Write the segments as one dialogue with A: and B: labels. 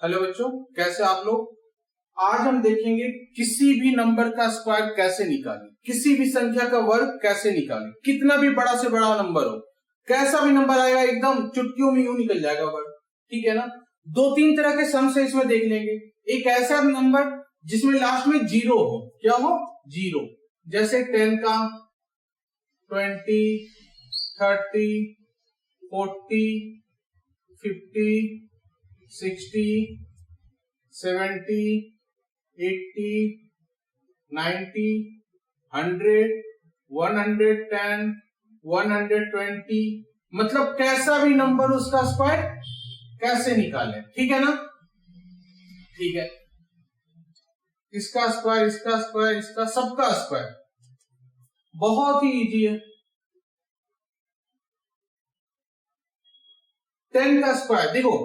A: Hello बच्चों, कैसे आप लोग। आज हम देखेंगे किसी भी नंबर का स्क्वायर कैसे निकालें, किसी भी संख्या का वर्ग कैसे निकालें। कितना भी बड़ा से बड़ा नंबर हो, कैसा भी नंबर आएगा एकदम चुटकियों में यूं निकल जाएगा वर्ग। ठीक है ना। दो तीन तरह के सम्स है इसमें देख लेंगे। एक ऐसा नंबर जिसमें लास्ट में जीरो हो, क्या हो, जीरो। जैसे 10 का, 20, 30, 40, 50, 60, 70, 80, 90, 100, 110, 120, मतलब कैसा भी नंबर उसका स्क्वायर कैसे निकालें। ठीक है ना। ठीक है, इसका स्क्वायर, इसका स्क्वायर, इसका सबका स्क्वायर, बहुत ही इजी है। 10 का स्क्वायर देखो,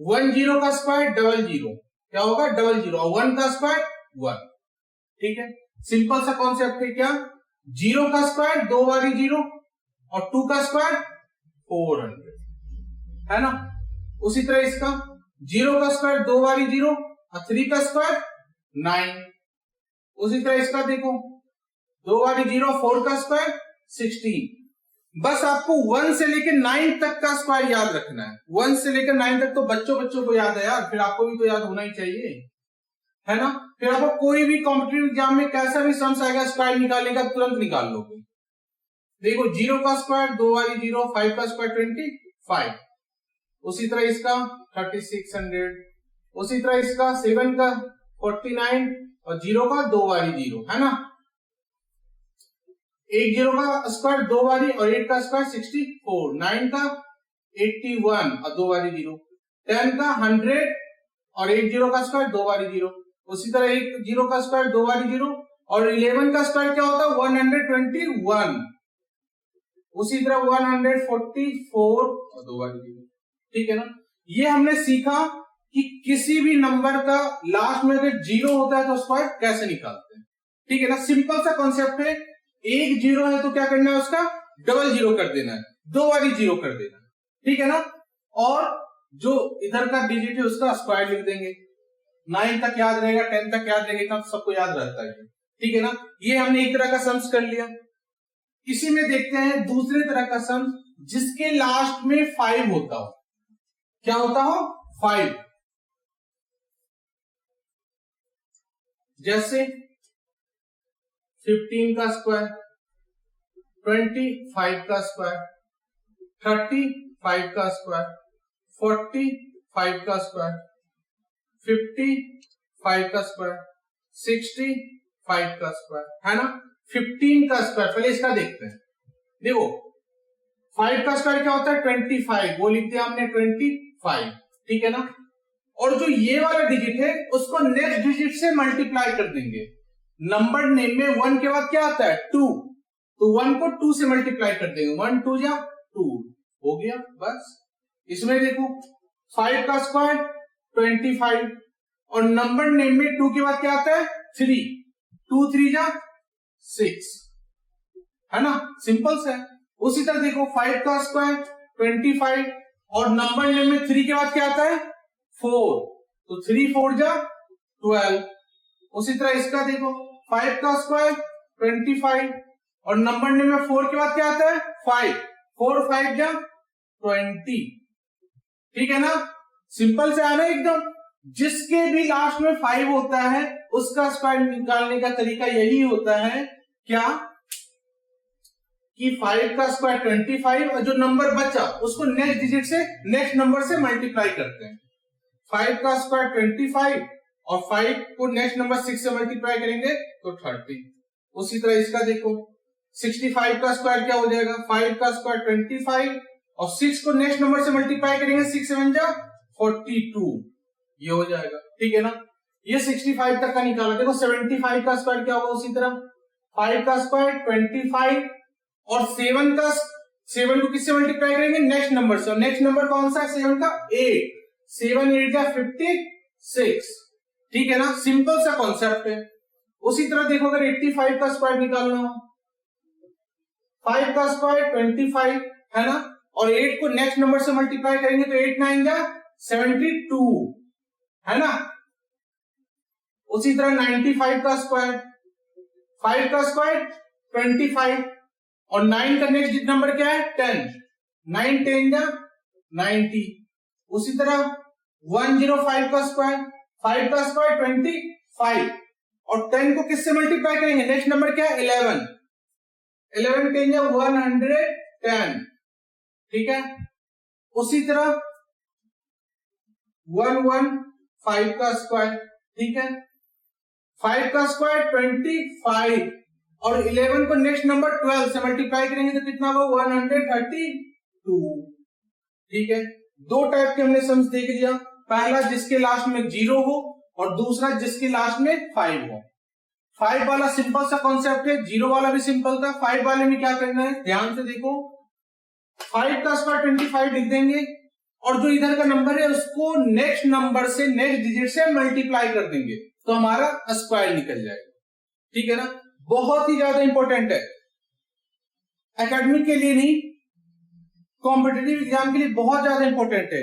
A: 10 का स्क्वायर डबल जीरो, क्या होगा, डबल जीरो। और 1 का स्क्वायर 1। ठीक है, सिंपल सा कॉन्सेप्ट है। क्या, 0 का स्क्वायर दो बारी जीरो, और 2 का स्क्वायर 400, है ना। उसी तरह इसका 0 का स्क्वायर दो बारी जीरो, और 3 का स्क्वायर 9। उसी तरह इसका देखो, दो बारी जीरो, 4 का स्क्वायर 16। बस आपको 1 से लेकर 9 तक का स्क्वायर याद रखना है। 1 से लेकर 9 तक तो बच्चों को याद है यार, फिर आपको भी तो याद होना ही चाहिए, है ना। फिर आपको कोई भी कॉम्पिटिटिव एग्जाम में कैसा भी सम्स आएगा, स्क्वायर निकालने का तुरंत निकाल लोगे। देखो, 0 का स्क्वायर दो बारी जीरो, 5 का स्क्वायर 25। उसी तरह इसका 3600, उसी तरह इसका 7 का 49, और 0 का दो बारी जीरो, है ना। 0 का स्क्वायर दो बारी, और 8 का स्क्वायर 64, 9 का 81 और दो बारी जीरो, 10 का 100 और 0 का स्क्वायर दो बारी जीरो। उसी तरह 0 का स्क्वायर दो बारी जीरो, और 11 का स्क्वायर क्या होता है, 121। उसी तरह 144 और दो बारी जीरो। ठीक है ना। ये हमने सीखा कि किसी भी नंबर का लास्ट में अगर जीरो होता है तो स्क्वायर कैसे निकालते हैं। ठीक है ना। सिंपल सा कॉन्सेप्ट है। एक जीरो है तो क्या करना है, उसका डबल जीरो कर देना है, दो बारी जीरो कर देना है। ठीक है ना। और जो इधर का डिजिट है उसका स्क्वायर लिख देंगे। 9 तक याद रहेगा, 10 तक याद रहेगा, इतना सबको याद रहता है। ठीक है ना। ये हमने एक तरह का सम्स कर लिया। इसी में देखते हैं दूसरे तरह का सम्स, जिसके लास्ट में 5 होता हो। क्या होता हो, 5। जैसे 15 का स्क्वायर, 25 का स्क्वायर, 35 का स्क्वायर, 45 का स्क्वायर, 55 का स्क्वायर, 65 का स्क्वायर, है ना। 15 का स्क्वायर, पहले इसका देखते हैं। देखो, 5 का स्क्वायर क्या होता है, 25, वो लिखते हैं हमने 25। ठीक है ना। और जो ये वाला डिजिट है उसको नेक्स्ट डिजिट से मल्टीप्लाई कर देंगे। नंबर नेम में 1 के बाद क्या आता है, 2, तो 1 को 2 से मल्टीप्लाई कर देंगे। 1 2 जा 2, हो गया बस। इसमें देखो, 5 का स्क्वायर 25, और नंबर नेम में 2 के बाद क्या आता है, 3, 2 3 जा 6, है ना। सिंपल से। उसी तरह देखो, 5 का स्क्वायर 25, और नंबर नेम में 3 के बाद क्या आता है, 4, तो 3 4 जा 12। उसी तरह इसका देखो, 5 का स्क्वायर 25, और नंबर नेम में 4 के बाद क्या आता है, 5, 4 5 जा 20। ठीक है ना। सिंपल से आना एकदम। जिसके भी लास्ट में 5 होता है उसका स्क्वायर निकालने का तरीका यही होता है, क्या, कि 5 का स्क्वायर 25, और जो नंबर बचा उसको नेक्स्ट डिजिट से, नेक्स्ट नंबर से मल्टीप्लाई करते हैं। 5 का स्क्वायर 25, और 5 को नेक्स्ट नंबर 6 से मल्टीप्लाई करेंगे तो 30। उसी तरह इसका देखो, 65 का स्क्वायर क्या हो जाएगा, 5 का स्क्वायर 25, और 6 को नेक्स्ट नंबर से मल्टीप्लाई करेंगे, 6 7 जा 42, ये हो जाएगा। ठीक है ना। ये 65 तक का निकाला। देखो, 75 का स्क्वायर क्या होगा, उसी तरह 5 का स्क्वायर 25, और 7 को किससे मल्टीप्लाई करेंगे, नेक्स्ट नंबर से। नेक्स्ट नंबर कौन सा है, 7 का 8, 7 8 जा 56। ठीक है ना। सिंपल सा कॉन्सेप्ट है। उसी तरह देखो, अगर 85 का स्क्वायर निकालना हो, 5 का स्क्वायर 25, है ना, और 8 को नेक्स्ट नंबर से मल्टीप्लाई करेंगे तो 8 9 जा 72, है ना। उसी तरह 95 का स्क्वायर, 5 का स्क्वायर 25 और 9 का नेक्स्ट नंबर क्या है 10, 9 10 जा 90। उसी तरह 105 का स्क्वायर, 5 का स्क्वायर 25 और 10 को किससे मल्टीप्लाई करेंगे, नेक्स्ट नंबर क्या है 11, 11 10 जा 110, ठीक है। उसी तरह 115 का स्क्वायर, ठीक है, 5 का स्क्वायर 25 और 11 को नेक्स्ट नंबर 12 से मल्टीप्लाई करेंगे तो कितना होगा 132, ठीक है। दो टाइप के हमने सम्स देख लिया, पहला जिसके लास्ट में 0 हो और दूसरा जिसके लास्ट में 5 हो। 5 वाला सिंपल सा कॉन्सेप्ट है, 0 वाला भी सिंपल था। 5 वाले में क्या करना है, ध्यान से देखो, 5 का स्क्वायर 25 लिख देंगे और जो इधर का नंबर है उसको नेक्स्ट नंबर से, नेक्स्ट डिजिट से मल्टीप्लाई कर देंगे तो हमारा स्क्वायर निकल जाएगा, ठीक है ना। बहुत ही ज्यादा इंपॉर्टेंट है, एकेडमिक के लिए नहीं, कॉम्पिटिटिव एग्जाम के लिए बहुत ज्यादा इंपॉर्टेंट है।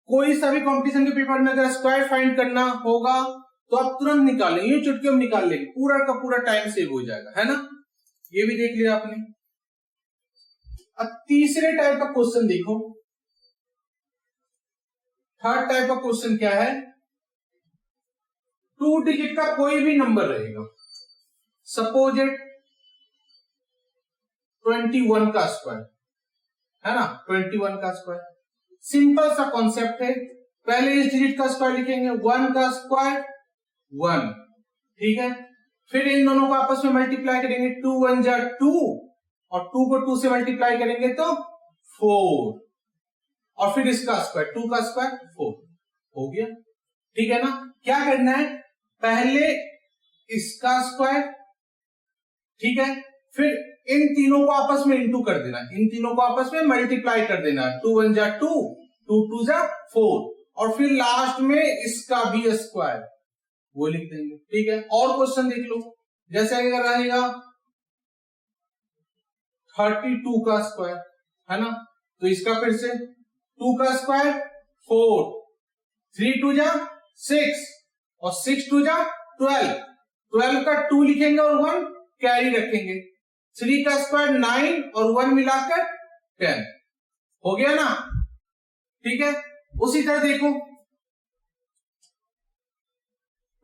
A: कोई सा भी कॉम्पिटिशन के पेपर में अगर स्क्वायर फाइंड करना होगा तो आप तुरंत निकालेंगे, ये चुटकियों में निकाल लेंगे, पूरा का पूरा टाइम सेव हो जाएगा, है ना। ये भी देख लिया आपने। अब तीसरे टाइप का क्वेश्चन देखो, थर्ड टाइप का क्वेश्चन क्या है, 2 डिजिट का कोई भी नंबर रहेगा, सपोज इट 21 का स्क्वायर, है ना, 21 का स्क्वायर। सिंपल सा कॉन्सेप्ट है, पहले इस डिजिट का स्क्वायर लिखेंगे, 1 का स्क्वायर 1, ठीक है। फिर इन दोनों को आपस में मल्टीप्लाई करेंगे, 2 1 जा 2 और 2 को 2 से मल्टीप्लाई करेंगे तो 4 और फिर इसका स्क्वायर, 2 का स्क्वायर 4 हो गया, ठीक है ना। क्या करना है, पहले इसका स्क्वायर, ठीक है, फिर इन तीनों को आपस में इंटू कर देना, इन तीनों को आपस में मल्टीप्लाई कर देना, 2 1 जा 2, 2 2 जा 4 और फिर लास्ट में इसका भी स्क्वायर वो लिख देंगे, ठीक है। और क्वेश्चन देख लो, जैसे अगर रहेगा 32 का स्क्वायर, है ना, तो इसका फिर से 2 का स्क्वायर 4, 3 2 जा 6 और 6 2 जा 12, 12 का 2 लिखेंगे और 1 कैरी रखेंगे, 3 का स्क्वायर 9 और 1 मिलाकर 10 हो गया ना, ठीक है। उसी तरह देखो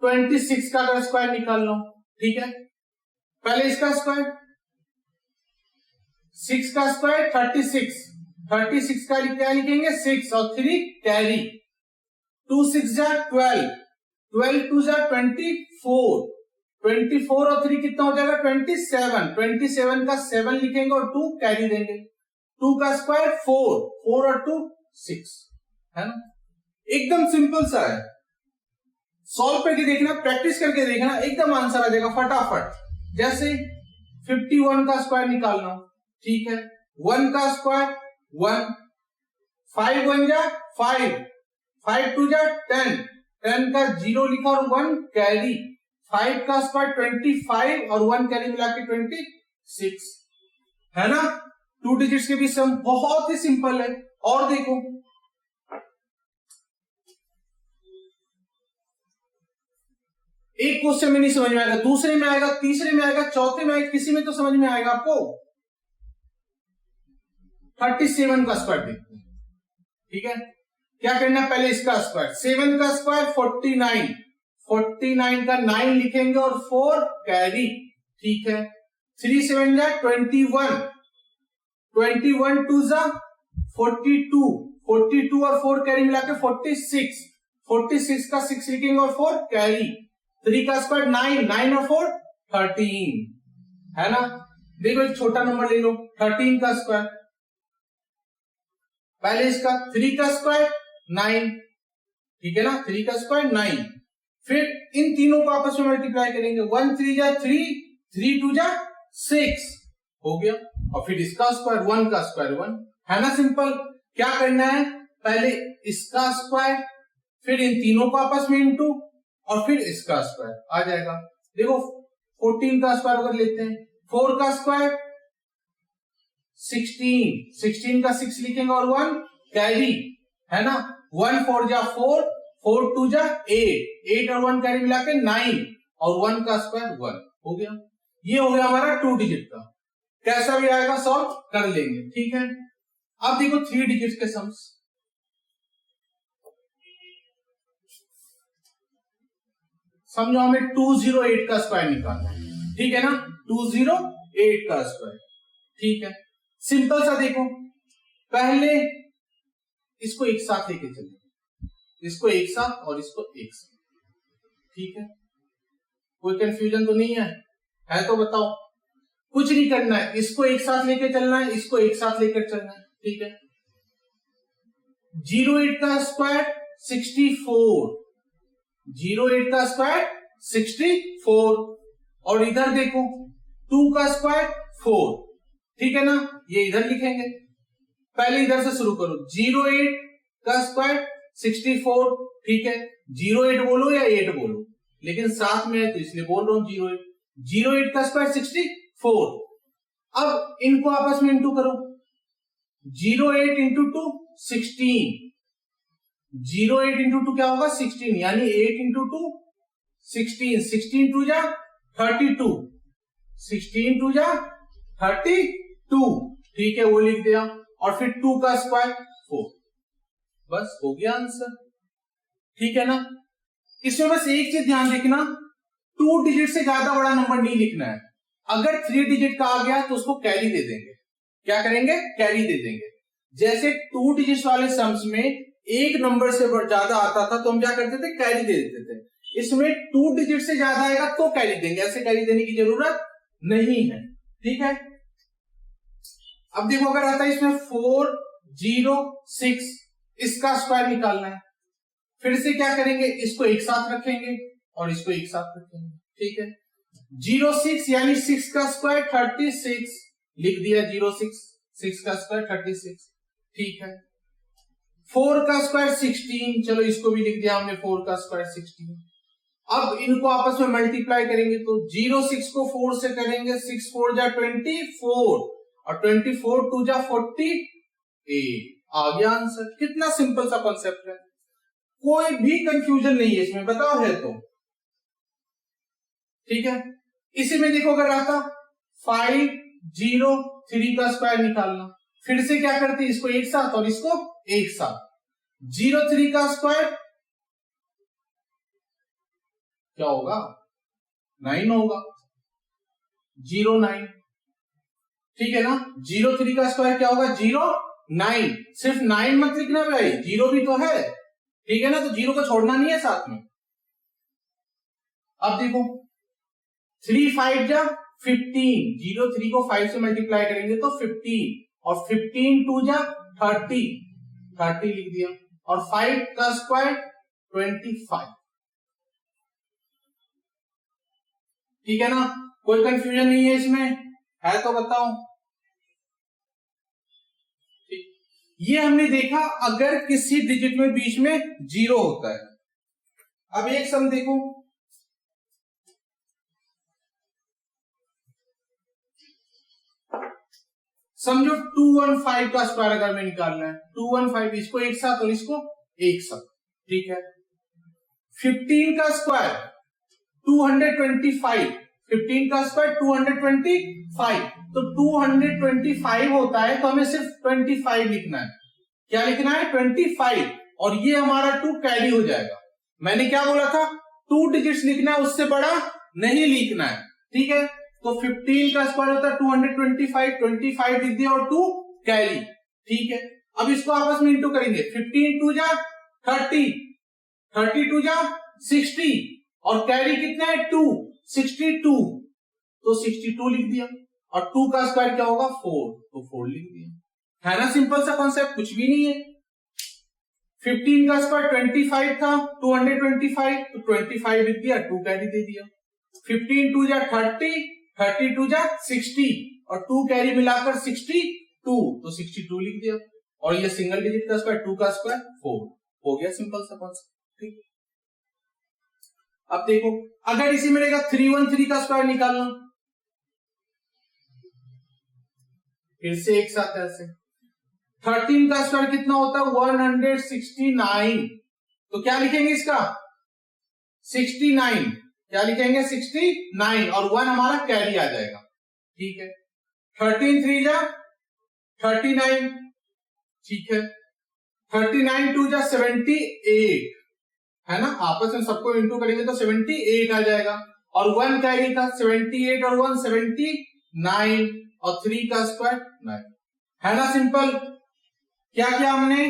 A: 26 का अगर स्क्वायर निकाल लो, ठीक है, पहले इसका स्क्वायर, 6 का स्क्वायर 36, 36 का क्या लिखेंगे 6 और 3 कैरी, 2 6 जा 12, 12 2 जा 24, 24 और 3 कितना हो जाएगा 27, 27 का 7 लिखेंगे और 2 कैरी देंगे, 2 का स्क्वायर 4, 4 और 2 6, है ना। एकदम सिंपल सा है, सॉल्व करके देखना, प्रैक्टिस करके देखना, एकदम आंसर आ जाएगा फटाफट। जैसे 51 का स्क्वायर निकालना, ठीक है, 1 का स्क्वायर 1, 5 1 जा 5, 5 2 जा 10, 10 का 0 लिखा और 1 कैरी, 5 का स्क्वायर 25 और 1 कैरी मिला के 26, है ना। 2 डिजिट्स के भी सम बहुत ही सिंपल है। और देखो एक क्वेश्चन में नहीं समझ में आएगा, दूसरे में आएगा, तीसरे में आएगा, चौथे में आएगा, किसी में तो समझ में आएगा आपको। 37 का स्क्वायर देखते हैं, ठीक है। क्या करना है, पहले इसका स्क्वायर, 7 का स्क्वायर 49, 49 का 9 लिखेंगे और 4 कैरी, ठीक है। 3 7 जा 21, 21 2 जा 42, 42 और 4 कैरी मिला के 46, 46 का 6 लिखेंगे और 4 कैरी, 3 का स्क्वायर 9, 9 और 4 13, है ना। देखो एक छोटा नंबर ले लो, 13 का स्क्वायर, पहले इसका 3 का स्क्वायर 9, ठीक है ना, 3 का स्क्वायर 9, फिर इन तीनों को आपस में मल्टीप्लाई करेंगे, 1 3 जा 3, 3 2 जा 6 हो गया और फिर इसका स्क्वायर 1 का स्क्वायर 1, है ना, सिंपल। क्या करना है, पहले इसका स्क्वायर, फिर इन तीनों को आपस में इंटू और फिर इसका स्क्वायर आ जाएगा। देखो 14 का स्क्वायर अगर लेते हैं, 4 का स्क्वायर 16, 16 का 6 लिखेंगे और 1 कैरी, है ना, 1 4 जा 4, 4 2 जा 8, 8 और 1 कैरी मिला के 9 और 1 का स्क्वायर 1 हो गया। ये हो गया हमारा 2 डिजिट का। कैसा भी आएगा सॉल्व कर लेंगे, ठीक है। अब देखो 3 डिजिट के सम्स। समझो हमें 208 का स्क्वायर निकालना है, ठीक है ना, 208 का स्क्वायर, ठीक है। सिंपल सा देखो, पहले इसको एक साथ लेके चलें, इसको एक साथ और इसको एक साथ, ठीक है। कोई कंफ्यूजन तो नहीं है तो बताओ। कुछ नहीं करना है, इसको एक साथ लेके चलना है, इसको एक साथ लेकर चलना है, ठीक है। 08 का स्क्वायर 64, 08 का स्क्वायर 64 और इधर देखो 2 का स्क्वायर 4, ठीक है ना, ये इधर लिखेंगे। पहले इधर से शुरू करो, 08 का स्क्वायर 64, ठीक है। 08 बोलो या 8 बोलो, लेकिन साथ में है तो इसलिए बोल रहा हूं 08। 08 का स्क्वायर 64। अब इनको आपस में इंटू करो, 08 इंटू 2 16, 08 इंटू 2 क्या होगा 16, यानी 8 इंटू 2 16, 16 2 जा 32, 16 2 जा 32, ठीक है, वो लिख दिया। और फिर 2 का स्क्वायर 4, बस हो गया आंसर, ठीक है ना। इसमें बस एक चीज ध्यान रखना, 2 डिजिट से ज्यादा बड़ा नंबर नहीं लिखना है। अगर 3 डिजिट का आ गया तो उसको कैरी दे देंगे। क्या करेंगे, कैरी दे देंगे। जैसे 2 डिजिट वाले सम्स में एक नंबर से ज्यादा आता था तो हम क्या करते थे, कैरी दे देते थे। इसमें 2 डिजिट से ज्यादा आएगा तो कैरी देंगे, ऐसे कैरी देने की जरूरत नहीं है, ठीक है। अब देखो अगर आता है इसमें 406, इसका स्क्वायर निकालना है। फिर से क्या करेंगे, इसको एक साथ रखेंगे और इसको एक साथ रखेंगे, ठीक है। 06 यानी 6 का स्क्वायर 36, लिख दिया 06, 6 का स्क्वायर 36, ठीक है। 4 का स्क्वायर 16, चलो इसको भी लिख दिया हमने 4 का स्क्वायर 16। अब इनको आपस में मल्टीप्लाई करेंगे तो 06 को 4 से करेंगे, 6 4 जा 24 और 24 2 जा 48, आ गया आंसर। कितना सिंपल सा कॉन्सेप्ट है, कोई भी कंफ्यूजन नहीं है इसमें, बताओ है तो, ठीक है। इसी में देखो अगर आता 503 का स्क्वायर निकालना, फिर से क्या करते, इसको एक साथ और इसको एक साथ। 03 का स्क्वायर क्या होगा, 9 होगा, 09, ठीक है ना। 03 का स्क्वायर क्या होगा, 09। सिर्फ 9 मत लिखना भाई, 0 भी तो है, ठीक है ना, तो 0 को छोड़ना नहीं है साथ में। अब देखो 3 5 जा 15, 03 को 5 से मल्टीप्लाई करेंगे तो 15 और 15 2 जा 30, 30 लिख दिया और 5 का स्क्वायर 25, ठीक है ना। कोई कंफ्यूजन नहीं है इसमें, है तो बताओ। ये हमने देखा अगर किसी डिजिट में बीच में 0 होता है। अब एक सम देखो, समझो 215 का स्क्वायर अगर में निकालना है, 215 इसको एक साथ और इसको एक साथ, ठीक है। 15 का स्क्वायर 225, 15 का स्क्वायर 225, तो 225 होता है तो हमें सिर्फ 25 लिखना है। क्या लिखना है, 25, और ये हमारा 2 कैरी हो जाएगा। मैंने क्या बोला था, 2 डिजिट्स लिखना है, उससे बड़ा नहीं लिखना है, ठीक है। तो 15 का स्क्वायर होता है 225, 25 लिख दिया और 2 कैरी, ठीक है। अब इसको आपस में इंटू करेंगे, 15 2 जा 30, 32 जा 60 और कैरी कितना है 2, 62, तो 62 लिख दिया और 2 का स्क्वायर क्या होगा 4, तो 4 लिख दिया। है ना सिंपल सा कॉन्सेप्ट, कुछ भी नहीं है। 15 का स्क्वायर 25 था, 225, तो 25 लिख दिया, 2 कैरी दे दिया। 15 2 जा 30, 32 जा 60 और 2 कैरी मिलाकर 62, तो 62 लिख दिया। और ये सिंगल डिजिट का स्क्वायर 2 का स्क्वायर 4, हो गया सिंपल सा कॉन्सेप्ट, ठीक। अब देखो अगर इसी में रहेगा 313 का स्क्वायर निकालना, फिर से एक साथ ऐसे 13 का स्क्वायर कितना होता है 169, तो क्या लिखेंगे इसका 69, क्या लिखेंगे 69 और 1 हमारा कैरी आ जाएगा। ठीक है, 13 3 जा 39, ठीक है, 39 2 जा 78 है ना, आपस में सबको इंटू करेंगे तो 78 आ जाएगा और 1 कैरी था 78 और 1 79 और 3 का स्क्वायर 9 है ना। सिंपल। क्या किया हमने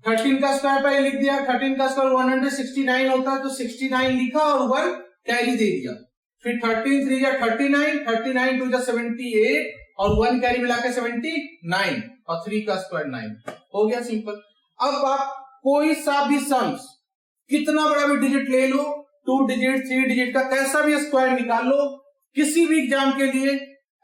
A: 13 का स्क्वायर पहले लिख दिया, 13 का स्क्वायर 169 होता है तो 69 लिखा और 1 कैरी दे दिया, फिर 13 3 जा 39, 39 2 जा 78 और 1 कैरी मिला के 79 और 3 का स्क्वायर 9 हो गया। सिंपल। अब आप कोई सा भी सम्स कितना बड़ा भी डिजिट ले लो, 2 डिजिट 3 डिजिट का कैसा भी स्क्वायर निकाल लो, किसी भी एग्जाम के लिए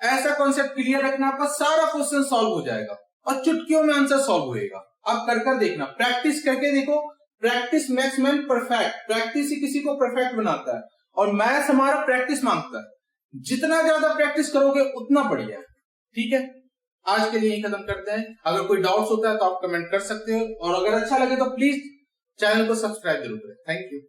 A: ऐसा कॉन्सेप्ट क्लियर रखना, आपका सारा क्वेश्चन सॉल्व हो जाएगा और चुटकियों में आंसर सॉल्व होएगा। आप कर देखना, प्रैक्टिस करके देखो, practice makes man perfect, practice ही किसी को परफेक्ट बनाता है और मैथ्स हमारा प्रैक्टिस मांगता है, जितना ज्यादा प्रैक्टिस करोगे उतना बढ़िया है। ठीक है, आज के लिए यही खत्म करते हैं। अगर कोई डाउट्स होता है तो आप कमेंट कर सकते हो और अगर अच्छा लगे तो प्लीज चैनल को सब्सक्राइब जरूर करें। Thank you.